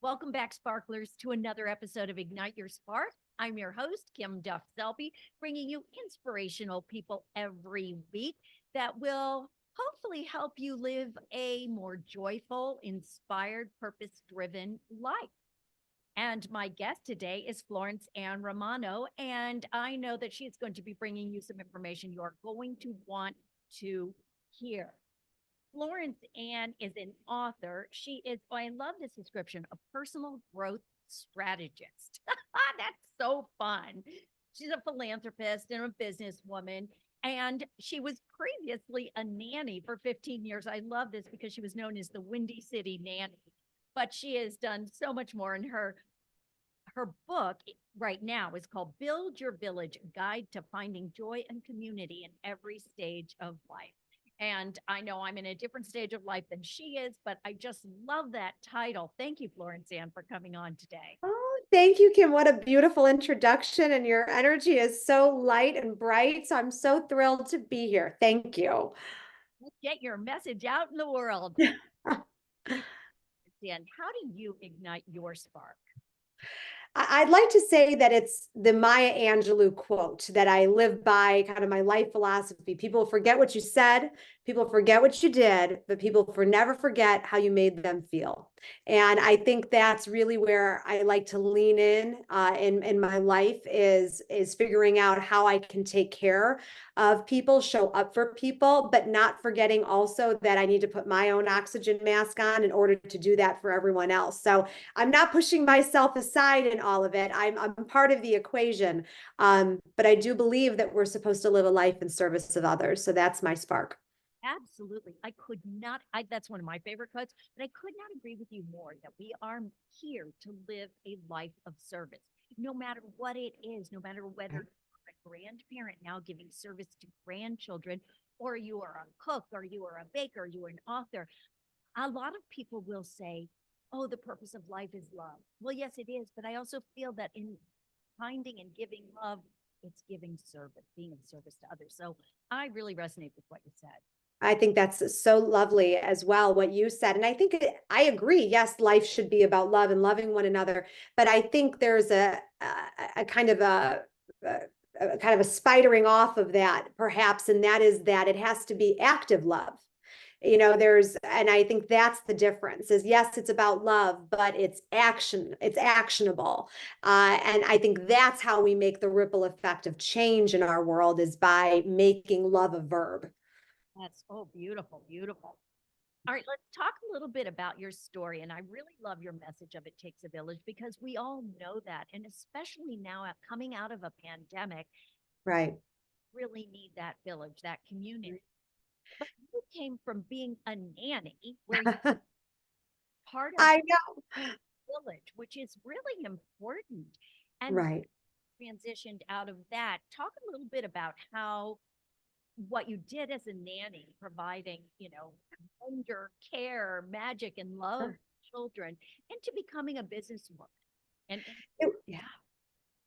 Welcome back, sparklers, to another episode of Ignite Your Spark. I'm your host, Kim Duff Selby, bringing you inspirational people every week that will hopefully help you live a more joyful, inspired, purpose driven life. And my guest today is Florence Ann Romano. And I know that she is going to be bringing you some information you are going to want to hear. Florence Ann is an author. She is, oh, I love this description, a personal growth strategist. That's so fun. She's a philanthropist and a businesswoman. And she was previously a nanny for 15 years. I love this because she was known as the Windy City Nanny. But she has done so much more. And her book right now is called Build Your Village: Guide to Finding Joy and Community in Every Stage of Life. And I know I'm in a different stage of life than she is, but I just love that title. Thank you, Florence Ann, for coming on today. Oh, thank you, Kim. What a beautiful introduction. And your energy is so light and bright. So I'm so thrilled to be here. Thank you. Let's get your message out in the world. And how do you ignite your spark? I'd like to say that it's the Maya Angelou quote that I live by, kind of my life philosophy. People forget what you said, people forget what you did, but people never forget how you made them feel. And I think that's really where I like to lean in my life is figuring out how I can take care of people, show up for people, but not forgetting also that I need to put my own oxygen mask on in order to do that for everyone else. So I'm not pushing myself aside in all of it. I'm part of the equation. But I do believe that we're supposed to live a life in service of others. So that's my spark. Absolutely. I could not, that's one of my favorite quotes, but I could not agree with you more that we are here to live a life of service, no matter what it is, no matter whether you're a grandparent now giving service to grandchildren, or you are a cook, or you are a baker, you are an author. A lot of people will say, oh, the purpose of life is love. Well, yes, it is. But I also feel that in finding and giving love, it's giving service, being of service to others. So I really resonate with what you said. I think that's so lovely as well, what you said. And I think I agree. Yes, life should be about love and loving one another. But I think there's a kind of a kind of a spidering off of that, perhaps, and that is that it has to be active love. And I think that's the difference is yes, it's about love, but it's actionable. And I think that's how we make the ripple effect of change in our world is by making love a verb. That's oh beautiful, beautiful. All right, let's talk a little bit about your story. And I really love your message of it takes a village because we all know that. And especially now coming out of a pandemic, Right. really need that village, that community. But you came from being a nanny where you're part of I know. the village, which is really important. And Right. transitioned out of that. Talk a little bit about how what you did as a nanny, providing, wonder, care, magic, and love to children, into becoming a businesswoman. And Yeah.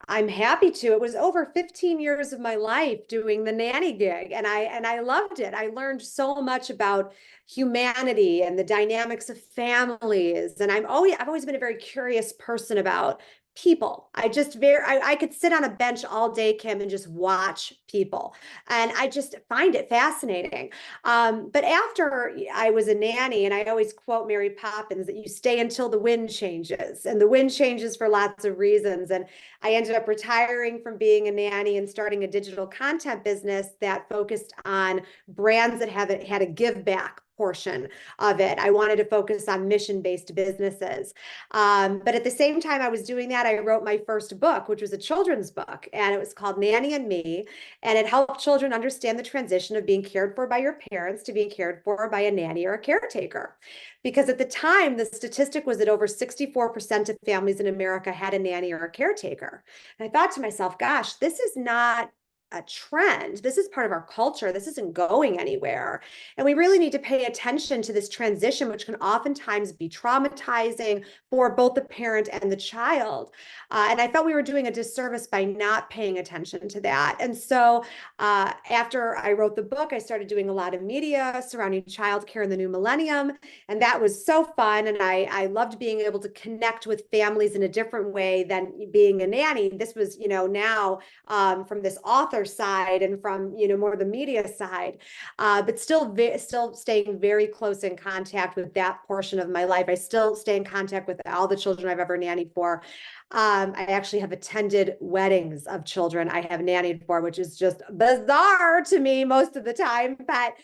I'm happy to. It was over 15 years of my life doing the nanny gig and I loved it. I learned so much about humanity and the dynamics of families. And I've always been a very curious person about people. I could sit on a bench all day, Kim, and just watch people. And I just find it fascinating. But after I was a nanny, and I always quote Mary Poppins that you stay until the wind changes, and the wind changes for lots of reasons. And I ended up retiring from being a nanny and starting a digital content business that focused on brands that had a give back portion of it. I wanted to focus on mission-based businesses. But at the same time I was doing that, I wrote my first book, which was a children's book, and it was called Nanny and Me. And it helped children understand the transition of being cared for by your parents to being cared for by a nanny or a caretaker. Because at the time, the statistic was that over 64% of families in America had a nanny or a caretaker. And I thought to myself, gosh, this is not a trend. This is part of our culture. This isn't going anywhere. And we really need to pay attention to this transition, which can oftentimes be traumatizing for both the parent and the child. And I felt we were doing a disservice by not paying attention to that. And so after I wrote the book, I started doing a lot of media surrounding childcare in the new millennium. And that was so fun. And I loved being able to connect with families in a different way than being a nanny. This was, now from this author side and from, more the media side, but still staying very close in contact with that portion of my life. I still stay in contact with all the children I've ever nannied for. I actually have attended weddings of children I have nannied for, which is just bizarre to me most of the time. But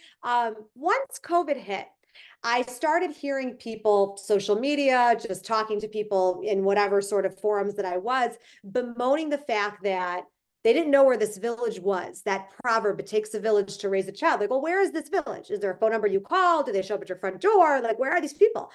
once COVID hit, I started hearing people, social media, just talking to people in whatever sort of forums that I was, bemoaning the fact that they didn't know where this village was. That proverb, it takes a village to raise a child. Like, well, where is this village? Is there a phone number you call? Do they show up at your front door? Like, where are these people?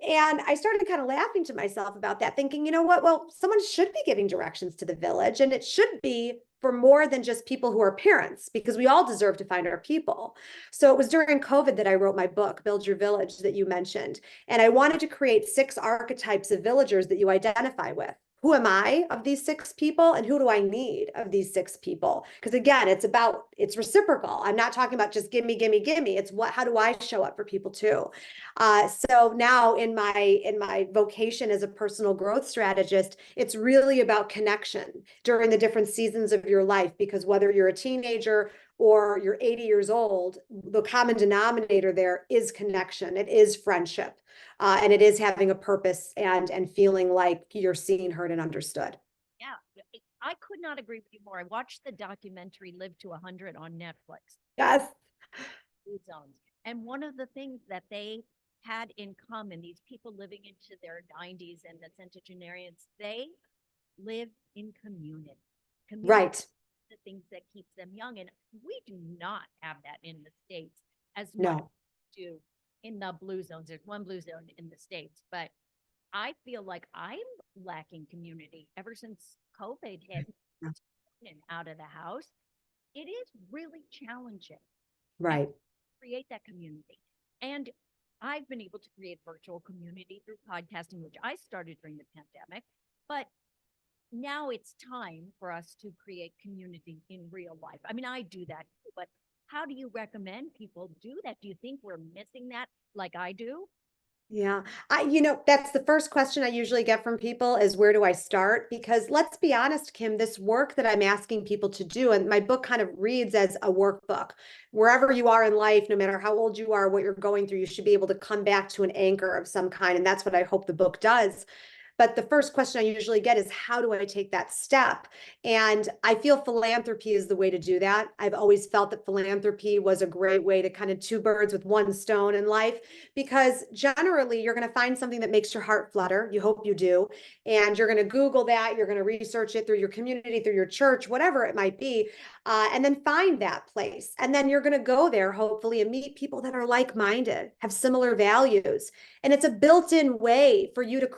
And I started kind of laughing to myself about that, thinking, you know what? Well, someone should be giving directions to the village, and it should be for more than just people who are parents, because we all deserve to find our people. So it was during COVID that I wrote my book, Build Your Village, that you mentioned. And I wanted to create 6 archetypes of villagers that you identify with. Who am I of these 6 people, and who do I need of these 6 people? Because again, it's reciprocal. I'm not talking about just give me. It's how do I show up for people too? So now in my vocation as a personal growth strategist, it's really about connection during the different seasons of your life, because whether you're a teenager or you're 80 years old, the common denominator there is connection. It is friendship. And it is having a purpose and feeling like you're seen, heard, and understood. Yeah, I could not agree with you more. I watched the documentary Live to 100 on Netflix. Yes. Zones. And one of the things that they had in common, these people living into their 90s and the centenarians, they live in community. Community Right. is the things that keeps them young. And we do not have that in the States as much No. as we do in the blue zones. There's one blue zone in the States, but I feel like I'm lacking community ever since COVID hit and out of the house. It is really challenging. Right. Create that community. And I've been able to create virtual community through podcasting, which I started during the pandemic. But now it's time for us to create community in real life. I mean, I do that, but how do you recommend people do that? Do you think we're missing that like I do? Yeah. That's the first question I usually get from people is, where do I start? Because let's be honest, Kim, this work that I'm asking people to do, and my book kind of reads as a workbook. Wherever you are in life, no matter how old you are, what you're going through, you should be able to come back to an anchor of some kind. And that's what I hope the book does. But the first question I usually get is, how do I take that step? And I feel philanthropy is the way to do that. I've always felt that philanthropy was a great way to kind of 2 birds with 1 stone in life, because generally you're going to find something that makes your heart flutter. You hope you do. And you're going to Google that. You're going to research it through your community, through your church, whatever it might be. And then find that place. And then you're going to go there, hopefully, and meet people that are like-minded, have similar values. And it's a built-in way for you to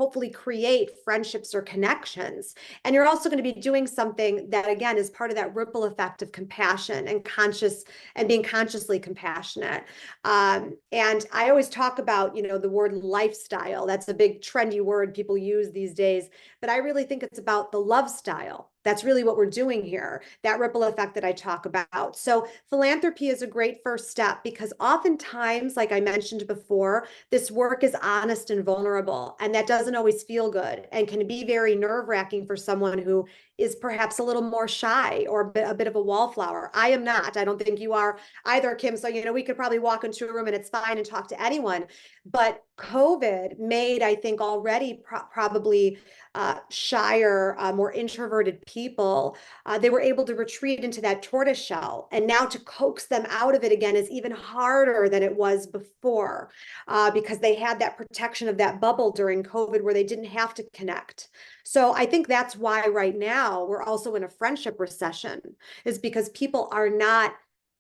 hopefully create friendships or connections. And you're also going to be doing something that, again, is part of that ripple effect of compassion and being consciously compassionate. And I always talk about, the word lifestyle. That's a big trendy word people use these days. But I really think it's about the love style. That's really what we're doing here, that ripple effect that I talk about. So philanthropy is a great first step, because oftentimes, like I mentioned before, this work is honest and vulnerable, and that doesn't always feel good and can be very nerve-wracking for someone who is perhaps a little more shy or a bit of a wallflower. I am not. I don't think you are either, Kim. So, we could probably walk into a room and it's fine and talk to anyone. But COVID made, I think, already probably shyer, more introverted people, they were able to retreat into that tortoise shell. And now to coax them out of it again is even harder than it was before, because they had that protection of that bubble during COVID where they didn't have to connect. So I think that's why right now we're also in a friendship recession, is because people are not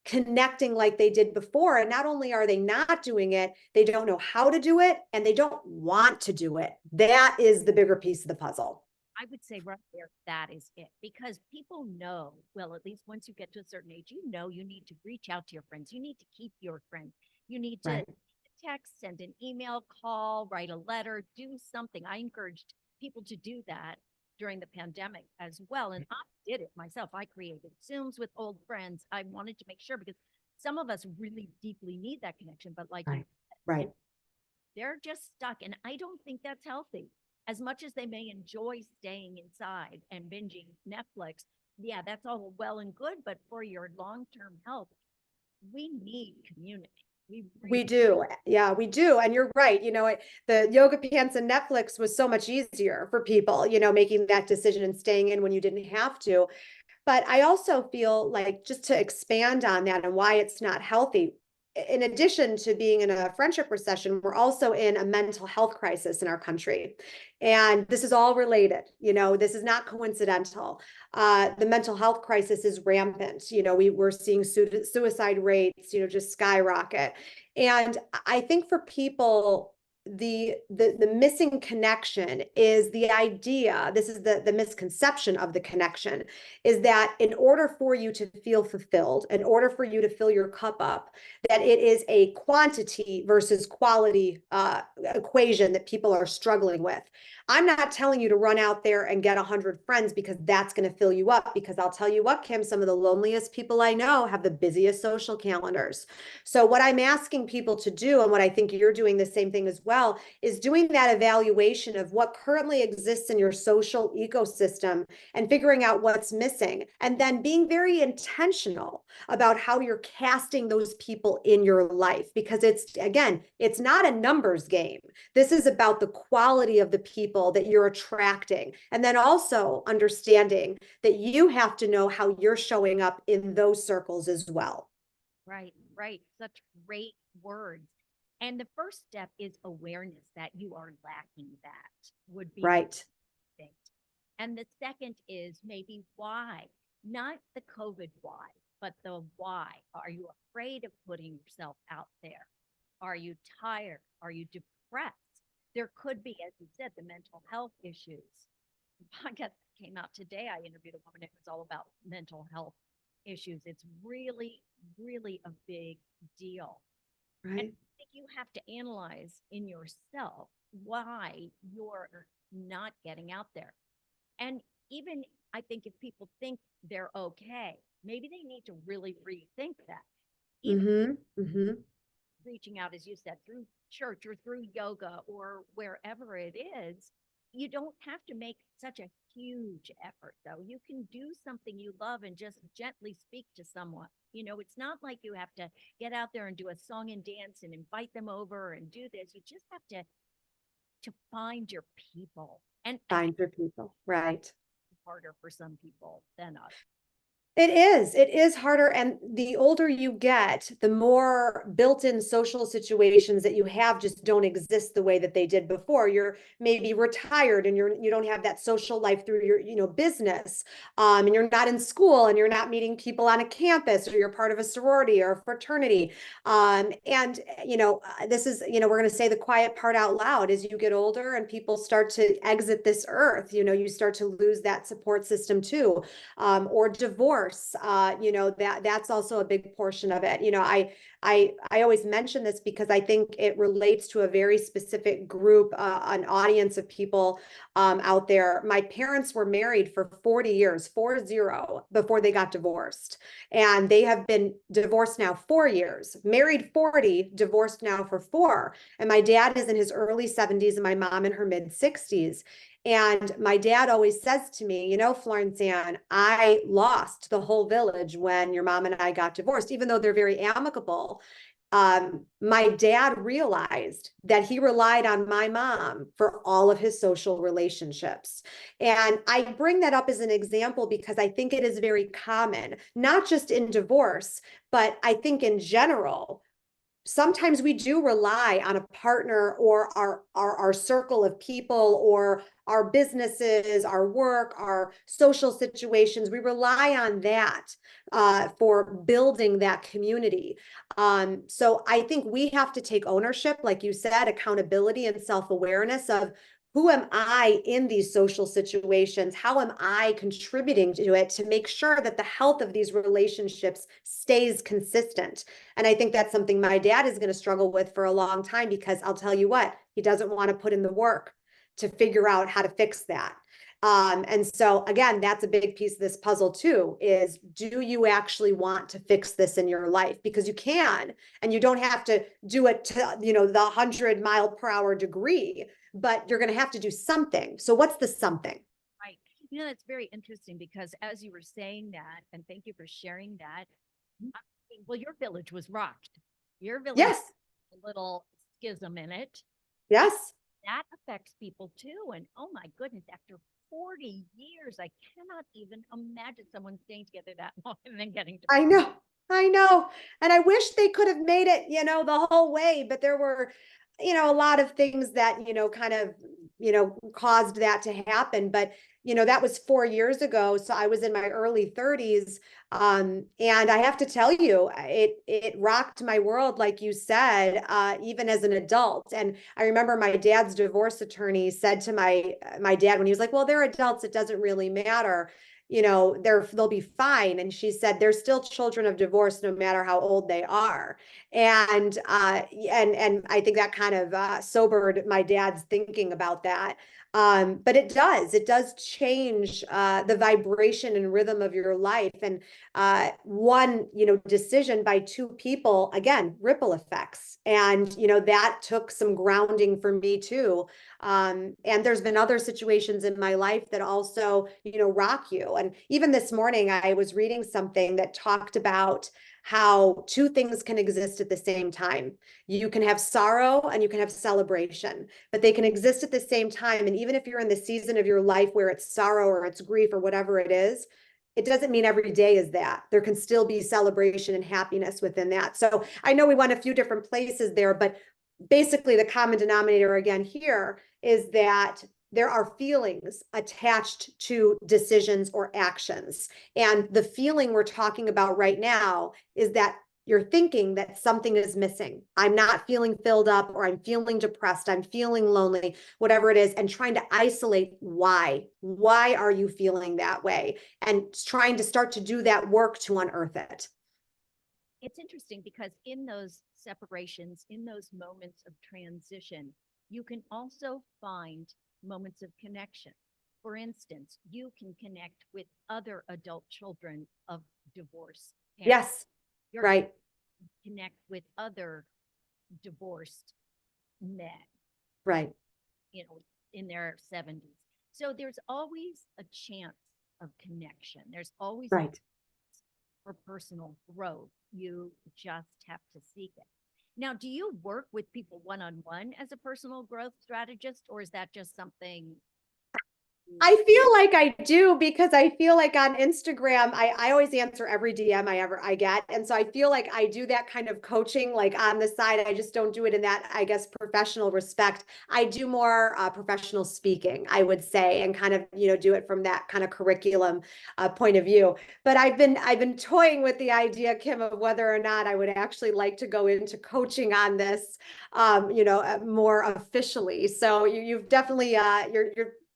connecting like they did before. And not only are they not doing it, they don't know how to do it, and they don't want to do it. That is the bigger piece of the puzzle. I would say right there, that is it. Because people know, well, at least once you get to a certain age, you know you need to reach out to your friends. You need to keep your friends. You need to Right. text, send an email, call, write a letter, do something. I encouraged people to do that during the pandemic as well. And I did it myself. I created Zooms with old friends. I wanted to make sure because some of us really deeply need that connection, but like you Right. Right. they're just stuck. And I don't think that's healthy. As much as they may enjoy staying inside and binging Netflix, yeah, that's all well and good. But for your long term health, we need community. We We really, do. Yeah, we do. And you're right. The yoga pants and Netflix was so much easier for people, making that decision and staying in when you didn't have to. But I also feel like, just to expand on that and why it's not healthy, in addition to being in a friendship recession, we're also in a mental health crisis in our country. And this is all related. This is not coincidental. The mental health crisis is rampant. We're seeing suicide rates, just skyrocket. And I think for people, the missing connection is the idea, this is the misconception of the connection, is that in order for you to feel fulfilled, in order for you to fill your cup up, that it is a quantity versus quality equation that people are struggling with. I'm not telling you to run out there and get 100 friends because that's going to fill you up, because I'll tell you what, Kim, some of the loneliest people I know have the busiest social calendars. So what I'm asking people to do, and what I think you're doing the same thing as well, is doing that evaluation of what currently exists in your social ecosystem and figuring out what's missing, and then being very intentional about how you're casting those people in your life, because it's not a numbers game. This is about the quality of the people that you're attracting, and then also understanding that you have to know how you're showing up in those circles as well. right, right. Such great words. And the first step is awareness that you are lacking that, would be the Right. thing. And the second is maybe why, not the COVID why, but the why. Are you afraid of putting yourself out there? Are you tired? Are you depressed? There could be, as you said, the mental health issues. The podcast that came out today, I interviewed a woman. It was all about mental health issues. It's really, really a big deal. And Right. I think you have to analyze in yourself why you're not getting out there. And even I think if people think they're okay, maybe they need to really rethink that. Even Mm-hmm. Mm-hmm. reaching out, as you said, through church or through yoga or wherever it is, you don't have to make such a huge effort, though. You can do something you love and just gently speak to someone. It's not like you have to get out there and do a song and dance and invite them over and do this. You just have to find your people. And again, Find your people. Right. harder for some people than others. It is. It is harder. And the older you get, the more built-in social situations that you have just don't exist the way that they did before. You're maybe retired and you don't have that social life through your, business. And you're not in school and you're not meeting people on a campus, or you're part of a sorority or a fraternity. And this is, we're going to say the quiet part out loud. As you get older and people start to exit this earth, you start to lose that support system too. Or divorce. That's also a big portion of it. I always mention this because I think it relates to a very specific group, an audience of people out there. My parents were married for 40 years, 40, before they got divorced. And they have been divorced now 4 years, married 40, divorced now for 4. And my dad is in his early 70s and my mom in her mid 60s. And my dad always says to me, Florence Ann, I lost the whole village when your mom and I got divorced, even though they're very amicable. My dad realized that he relied on my mom for all of his social relationships. And I bring that up as an example because I think it is very common, not just in divorce, but I think in general. Sometimes we do rely on a partner or our circle of people, or our businesses, our work, our social situations. We rely on that for building that community. So I think we have to take ownership, like you said, accountability and self-awareness of who am I in these social situations? How am I contributing to it to make sure that the health of these relationships stays consistent? And I think that's something my dad is going to struggle with for a long time, because I'll tell you what, he doesn't want to put in the work to figure out how to fix that. And so again, that's a big piece of this puzzle too, is do you actually want to fix this in your life? Because you can, and you don't have to do it to, the 100-mile-per-hour degree, but you're going to have to do something. So what's the something? Right. That's very interesting because as you were saying that, and thank you for sharing that. Well, your village was rocked. Your village Yes. had a little schism in it. Yes. That affects people too. And oh my goodness, after 40 years, I cannot even imagine someone staying together that long and then getting divorced. I know. I know. And I wish they could have made it, the whole way, but there were, a lot of things that, kind of, caused that to happen. But, that was 4 years ago. So I was in my early 30s. And I have to tell you, it rocked my world, like you said, even as an adult. And I remember my dad's divorce attorney said to my dad when he was like, well, they're adults, it doesn't really matter, they'll be fine. And she said, they're still children of divorce, no matter how old they are. And I think that kind of sobered my dad's thinking about that. But it does change the vibration and rhythm of your life. And one, decision by two people, again, ripple effects. And, that took some grounding for me too. And there's been other situations in my life that also, rock you. And even this morning, I was reading something that talked about how two things can exist at the same time. You can have sorrow and you can have celebration, but they can exist at the same time. And even if you're in the season of your life where it's sorrow or it's grief or whatever it is, it doesn't mean every day is that. There can still be celebration and happiness within that. So I know we went a few different places there, but basically the common denominator again here is that there are feelings attached to decisions or actions. And the feeling we're talking about right now is that you're thinking that something is missing. I'm not feeling filled up, or I'm feeling depressed, I'm feeling lonely, whatever it is, and trying to isolate why. Why are you feeling that way? And trying to start to do that work to unearth it. It's interesting because in those separations, in those moments of transition, you can also find moments of connection. For instance, you can connect with other adult children of divorce parents. Yes, You're right. Connect with other divorced men, Right. In their 70s. So there's always a chance of connection. There's always right. for personal growth. You just have to seek it. Now, do you work with people one-on-one as a personal growth strategist, or is that just something? I feel like I do, because I feel like on Instagram, I always answer every DM I get. And so I feel like I do that kind of coaching, like on the side. I just don't do it in that, I guess, professional respect. I do more professional speaking, I would say, and kind of, do it from that kind of curriculum point of view. But I've been toying with the idea, Kim, of whether or not I would actually like to go into coaching on this, more officially. So you've definitely,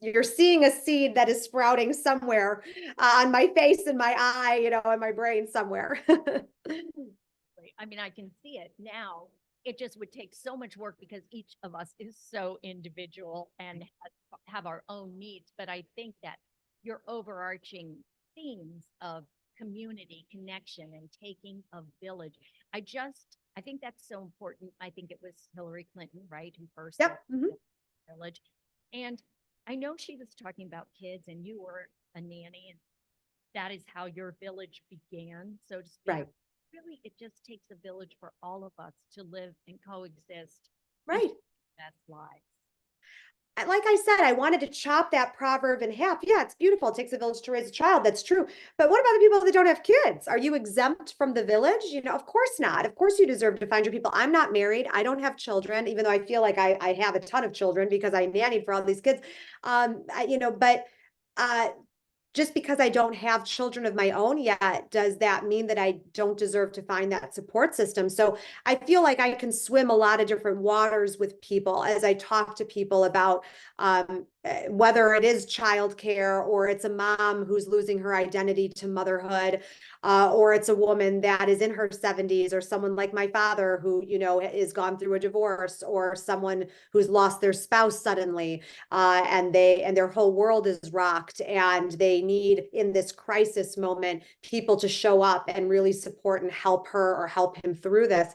you're seeing a seed that is sprouting somewhere on my face and my eye, in my brain somewhere. I mean, I can see it now. It just would take so much work because each of us is so individual and have our own needs. But I think that your overarching themes of community connection and taking a village, I think that's so important. I think it was Hillary Clinton, right, who first Yep. Mm-hmm. village. And I know she was talking about kids, and you were a nanny, and that is how your village began, so to speak. Right. Really, it just takes a village for all of us to live and coexist. Right. Best lives. Like I said, I wanted to chop that proverb in half. Yeah, it's beautiful. It takes a village to raise a child. That's true. But what about the people that don't have kids? Are you exempt from the village? Of course not. Of course you deserve to find your people. I'm not married. I don't have children, even though I feel like I have a ton of children because I nannied for all these kids. But just because I don't have children of my own yet, does that mean that I don't deserve to find that support system? So I feel like I can swim a lot of different waters with people as I talk to people about whether it is childcare, or it's a mom who's losing her identity to motherhood, or it's a woman that is in her 70s, or someone like my father who, you know, is gone through a divorce, or someone who's lost their spouse suddenly, and their whole world is rocked, and they need, in this crisis moment, people to show up and really support and help her or help him through this.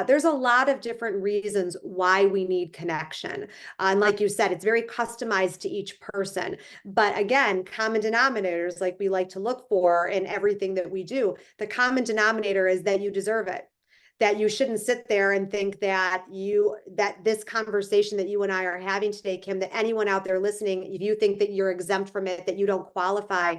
There's a lot of different reasons why we need connection. And like you said, it's very customized to each person. But again, common denominators, like we like to look for in everything that we do, the common denominator is that you deserve it. That you shouldn't sit there and think that this conversation that you and I are having today, Kim, that anyone out there listening, if you think that you're exempt from it, that you don't qualify.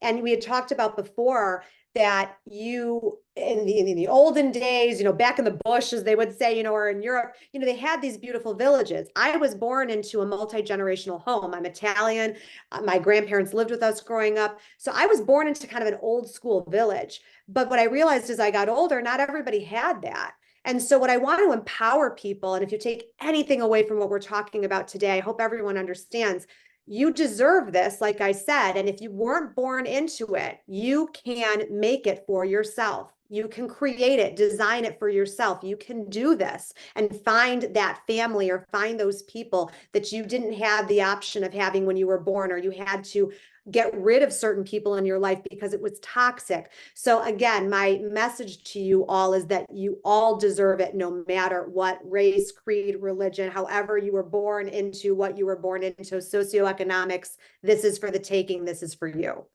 And we had talked about before that you, in the olden days, you know, back in the bush, as they would say, you know, or in Europe, you know, they had these beautiful villages. I was born into a multi-generational home. I'm Italian. My grandparents lived with us growing up. So I was born into kind of an old school village. But what I realized as I got older, not everybody had that. And so what I want to empower people, and if you take anything away from what we're talking about today, I hope everyone understands, you deserve this, like I said. And if you weren't born into it, you can make it for yourself. You can create it, design it for yourself. You can do this and find that family, or find those people that you didn't have the option of having when you were born, or you had to get rid of certain people in your life because it was toxic. So again, my message to you all is that you all deserve it, no matter what race, creed, religion, however you were born into what you were born into, socioeconomics. This is for the taking. This is for you.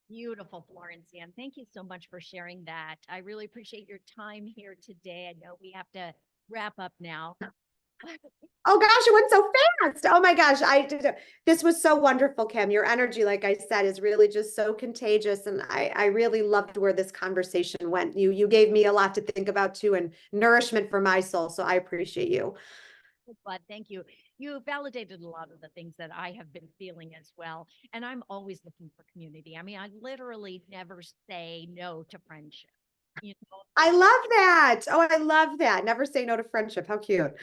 Beautiful, Florence Ann. Thank you so much for sharing that. I really appreciate your time here today. I know we have to wrap up now. Oh gosh, it went so fast. Oh my gosh, this was so wonderful, Kim. Your energy, like I said, is really just so contagious. And I really loved where this conversation went. You gave me a lot to think about too, and nourishment for my soul. So I appreciate you. But thank you. You validated a lot of the things that I have been feeling as well. And I'm always looking for community. I mean, I literally never say no to friendship. You know, I love that. Oh, I love that. Never say no to friendship. How cute.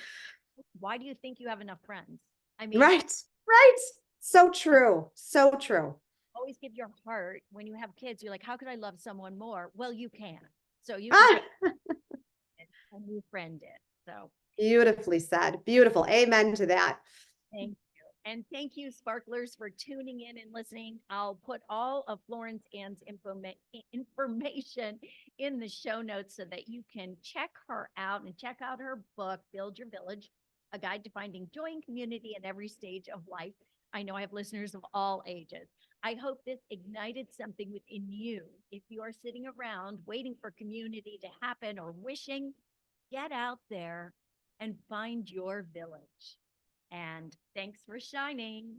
why do you think you have enough friends? I mean, Right. Right. So true. So true. always give your heart when you have kids. You're like, how could I love someone more? Well, you can. So you can Ah, take it, a new friend did. So beautifully said. Beautiful. Amen to that. thank you. And thank you, sparklers, for tuning in and listening. I'll put all of Florence Ann's information in the show notes so that you can check her out and check out her book, Build Your Village, A Guide to Finding Joy and Community at Every Stage of Life. I know I have listeners of all ages. I hope this ignited something within you. If you are sitting around waiting for community to happen or wishing, get out there and find your village. And thanks for shining.